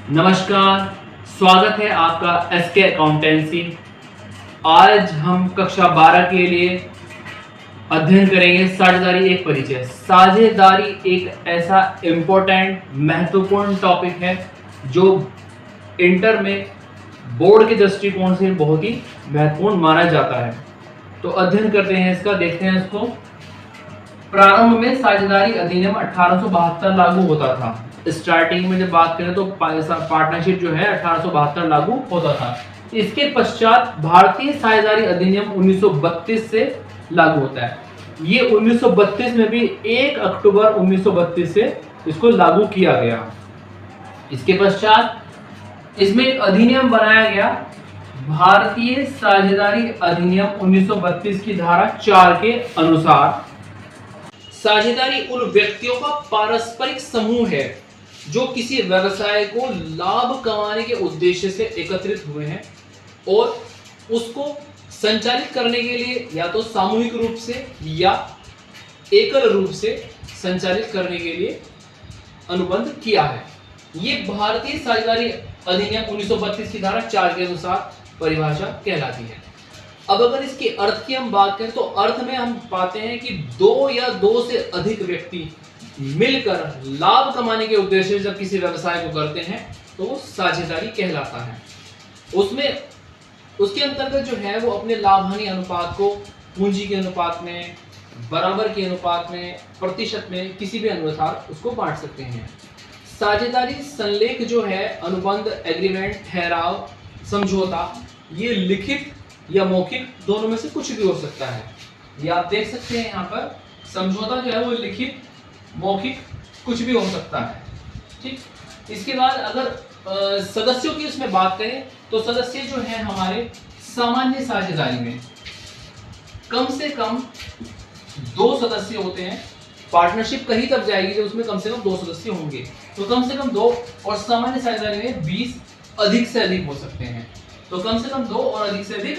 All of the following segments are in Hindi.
नमस्कार, स्वागत है आपका एसके अकाउंटेंसी। आज हम कक्षा 12 के लिए अध्ययन करेंगे साझेदारी एक परिचय। साझेदारी एक ऐसा इम्पोर्टेंट महत्वपूर्ण टॉपिक है जो इंटर में बोर्ड के दृष्टिकोण से बहुत ही महत्वपूर्ण माना जाता है। तो अध्ययन करते हैं इसका, देखते हैं इसको। प्रारंभ में साझेदारी अधिनियम 1872 लागू होता था। स्टार्टिंग में जब बात करें तो पार्टनरशिप जो है 1872 लागू होता था। इसके पश्चात भारतीय साझेदारी अधिनियम 1932 से लागू होता है। ये 1932 में भी 1 अक्टूबर 1932 से इसको लागू किया गया। इसके पश्चात इसमें एक अधिनियम बनाया गया, भारतीय साझेदारी अधिनियम 1932 की धारा 4 के अनुसार साझेदारी उन व्यक्तियों का पारस्परिक समूह है जो किसी व्यवसाय को लाभ कमाने के उद्देश्य से एकत्रित हुए हैं और उसको संचालित करने के लिए या तो सामूहिक रूप से या एकल रूप से संचालित करने के लिए अनुबंध किया है। ये भारतीय साझेदारी अधिनियम 1932 की धारा 4 के अनुसार परिभाषा कहलाती है। अब अगर इसके अर्थ की हम बात करें तो अर्थ में हम पाते हैं कि दो या दो से अधिक व्यक्ति मिलकर लाभ कमाने के उद्देश्य से जब किसी व्यवसाय को करते हैं तो वो साझेदारी कहलाता है। उसमें उसके अंतर्गत जो है वो अपने लाभ हानि अनुपात को पूंजी के अनुपात में, बराबर के अनुपात में, प्रतिशत में, किसी भी अनुसार उसको बांट सकते हैं। साझेदारी संलेख जो है अनुबंध, एग्रीमेंट, ठहराव, समझौता, ये लिखित या मौखिक दोनों में से कुछ भी हो सकता है। ये आप देख सकते हैं यहाँ पर, समझौता जो है वो लिखित, मौखिक, कुछ भी हो सकता है। ठीक, इसके बाद अगर सदस्यों की उसमें बात करें तो सदस्य जो है हमारे सामान्य साझेदारी में कम से कम 2 सदस्य होते हैं। पार्टनरशिप कहीं तक जाएगी जब उसमें कम से कम 2 सदस्य होंगे, तो कम से कम 2, और सामान्य साझेदारी में 20 अधिक से अधिक हो सकते हैं। तो कम से कम 2 और अधिक से अधिक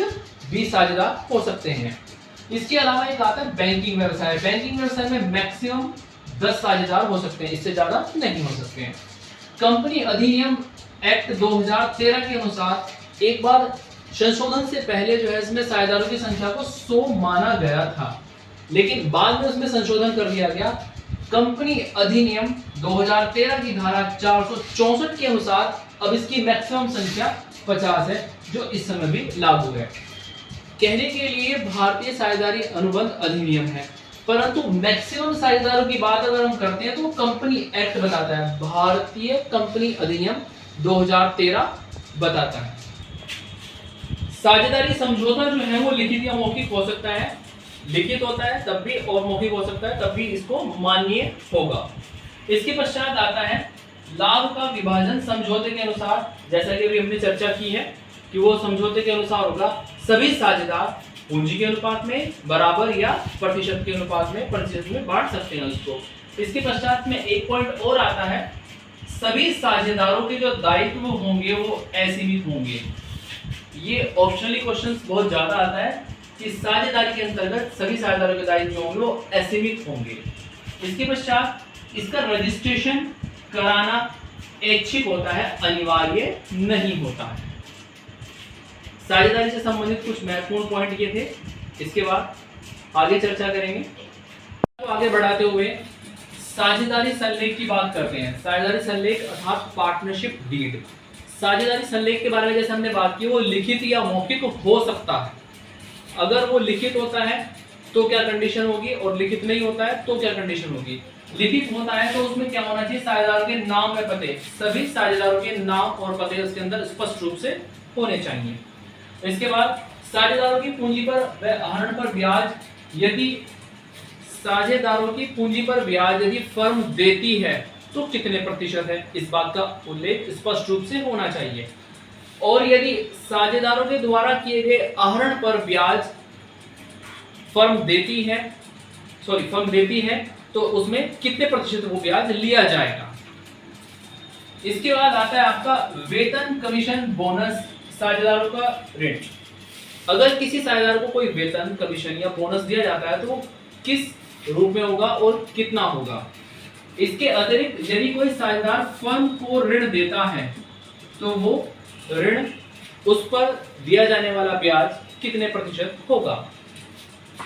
20 साझेदार हो सकते हैं। इसके अलावा एक आता है बैंकिंग व्यवसाय। बैंकिंग व्यवसाय में मैक्सिमम 10 साझेदार हो सकते हैं, इससे ज्यादा नहीं हो सकते हैं। कंपनी अधिनियम एक्ट 2013 के अनुसार एक बार संशोधन से पहले जो है इसमें साझेदारों की संख्या को 100 माना गया था, लेकिन बाद में उसमें संशोधन कर दिया गया। कंपनी अधिनियम 2013 की धारा 464 के अनुसार अब इसकी मैक्सिमम संख्या 50 है, जो इस समय भी लागू है। कहने के लिए भारतीय साझेदारी अनुबंध अधिनियम है, परंतु मैक्सिमम साझेदारों की बात अगर हम करते हैं तो वो कंपनी एक्ट बताता है, भारतीय कंपनी अधिनियम 2013 बताता है। साझेदारी समझौता जो है वो लिखित या मौखिक हो सकता है। लिखित होता है तब भी और मौखिक हो सकता है तब भी इसको मान्य होगा। इसके पश्चात आता है लाभ का विभाजन समझौते के अनुसार। जैसा कि अभी हमने चर्चा की है कि वो समझौते के अनुसार होगा। सभी साझेदार पूंजी के अनुपात में, बराबर या प्रतिशत के अनुपात में, प्रतिशत में बांट सकते हैं उसको। इसके पश्चात में एक पॉइंट और आता है, सभी साझेदारों के जो दायित्व होंगे वो असीमित होंगे। ये ऑप्शनली क्वेश्चंस बहुत ज्यादा आता है कि साझेदारी के अंतर्गत सभी साझेदारों के दायित्व जो होंगे वो असीमित होंगे। इसके पश्चात इसका रजिस्ट्रेशन कराना ऐच्छिक होता है, अनिवार्य नहीं होता है। साझेदारी से संबंधित कुछ महत्वपूर्ण पॉइंट ये थे। इसके बाद आगे चर्चा करेंगे। तो आगे बढ़ाते हुए साझेदारी संलेख की बात करते हैं। साझेदारी संलेख अर्थात पार्टनरशिप डीड। साझेदारी संलेख के बारे में जैसे हमने बात की, वो लिखित या मौखिक हो सकता है। अगर वो लिखित होता है तो क्या कंडीशन होगी, और लिखित नहीं होता है तो क्या कंडीशन होगी। लिखित होता है तो उसमें क्या होना चाहिए, साझेदारों के नाम व पते, सभी साझेदारों के नाम और पते उसके अंदर स्पष्ट रूप से होने चाहिए। इसके बाद साझेदारों की पूंजी पर व आहरण पर ब्याज, यदि साझेदारों की पूंजी पर ब्याज यदि फर्म देती है तो कितने प्रतिशत है, इस बात का उल्लेख स्पष्ट रूप से होना चाहिए। और यदि साझेदारों के द्वारा किए गए आहरण पर ब्याज फर्म देती है तो उसमें कितने प्रतिशत वो ब्याज लिया जाएगा। इसके बाद आता है आपका वेतन, कमीशन, बोनस, साझेदारों का ऋण। अगर किसी साझेदार को कोई वेतन, कमीशन या बोनस दिया जाता है तो वो किस रूप में होगा और कितना होगा। इसके अतिरिक्त यदि कोई साझेदार फर्म को ऋण देता है तो वो ऋण उस पर दिया जाने वाला ब्याज कितने प्रतिशत होगा।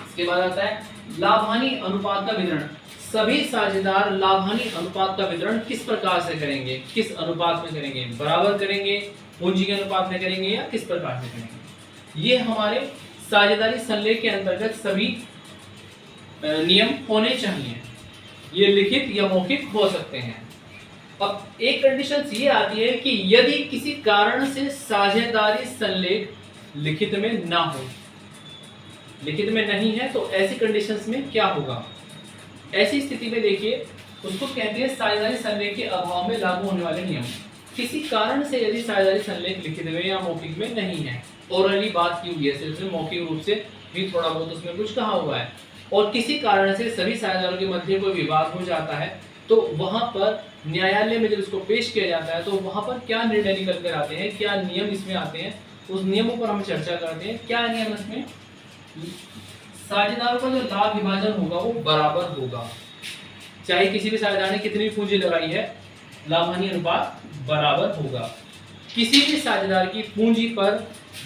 इसके बाद आता है लाभ-हानि अनुपात का वितरण। सभी साझेदार लाभ-हानि अनुपात का वितरण किस प्रकार से करेंगे, किस अनुपात में करेंगे, बराबर करेंगे, पूंजी के अनुपात में करेंगे या किस प्रकार से करेंगे। ये हमारे साझेदारी संलेख के अंतर्गत सभी नियम होने चाहिए। ये लिखित या मौखिक हो सकते हैं। अब एक कंडीशन ये आती है कि यदि किसी कारण से साझेदारी संलेख लिखित में ना हो, लिखित में नहीं है, तो ऐसी कंडीशंस में क्या होगा। ऐसी स्थिति में देखिए उसको कहते हैं साझेदारी संलेख के अभाव में लागू होने वाले नियम। किसी कारण से यदि साझेदारी संलेख लिखित में या मौखिक में नहीं है, ओरली बात की हुई है, सिर्फ मौखिक रूप से भी थोड़ा बहुत उसमें कुछ कहा हुआ है, और किसी कारण से सभी साझेदारों के मध्य कोई विवाद हो जाता है, तो वहां पर न्यायालय में जब इसको पेश किया जाता है तो वहां पर क्या निर्णय निकल कर आते हैं, क्या नियम इसमें आते हैं, उस नियमों पर हम चर्चा करते हैं। क्या नियम इसमें, साझेदारों का जो लाभ विभाजन होगा वो बराबर होगा, चाहे किसी भी साझेदार ने कितनी भी पूंजी लगाई है, लाभ-हानि अनुपात बराबर होगा। किसी भी साझेदार की पूंजी पर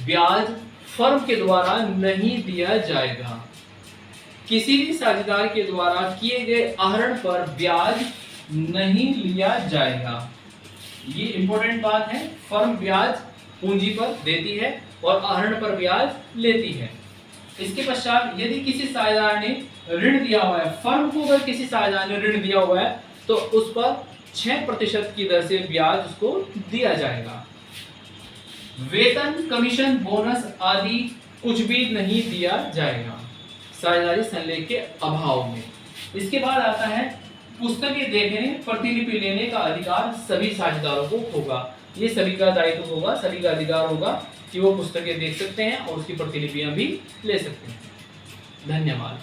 ब्याज फर्म के द्वारा नहीं दिया जाएगा। किसी भी साझेदार के द्वारा किए गए आहरण पर ब्याज नहीं लिया जाएगा। ये इंपॉर्टेंट बात है। फर्म ब्याज पूंजी पर देती है और आहरण पर ब्याज लेती है। इसके पश्चात यदि किसी साझेदार ने ऋण दिया हुआ है, फर्म को अगर किसी साझेदार ने ऋण दिया हुआ है तो उस पर 6% की दर से ब्याज उसको दिया जाएगा। वेतन, कमीशन, बोनस आदि कुछ भी नहीं दिया जाएगा साझेदारी संलेख के अभाव में। इसके बाद आता है पुस्तकें देखने, प्रतिलिपि लेने का अधिकार सभी साझेदारों को होगा। ये सभी का दायित्व होगा, सभी का अधिकार होगा कि वो पुस्तकें देख सकते हैं और उसकी प्रतिलिपियां भी ले सकते हैं। धन्यवाद।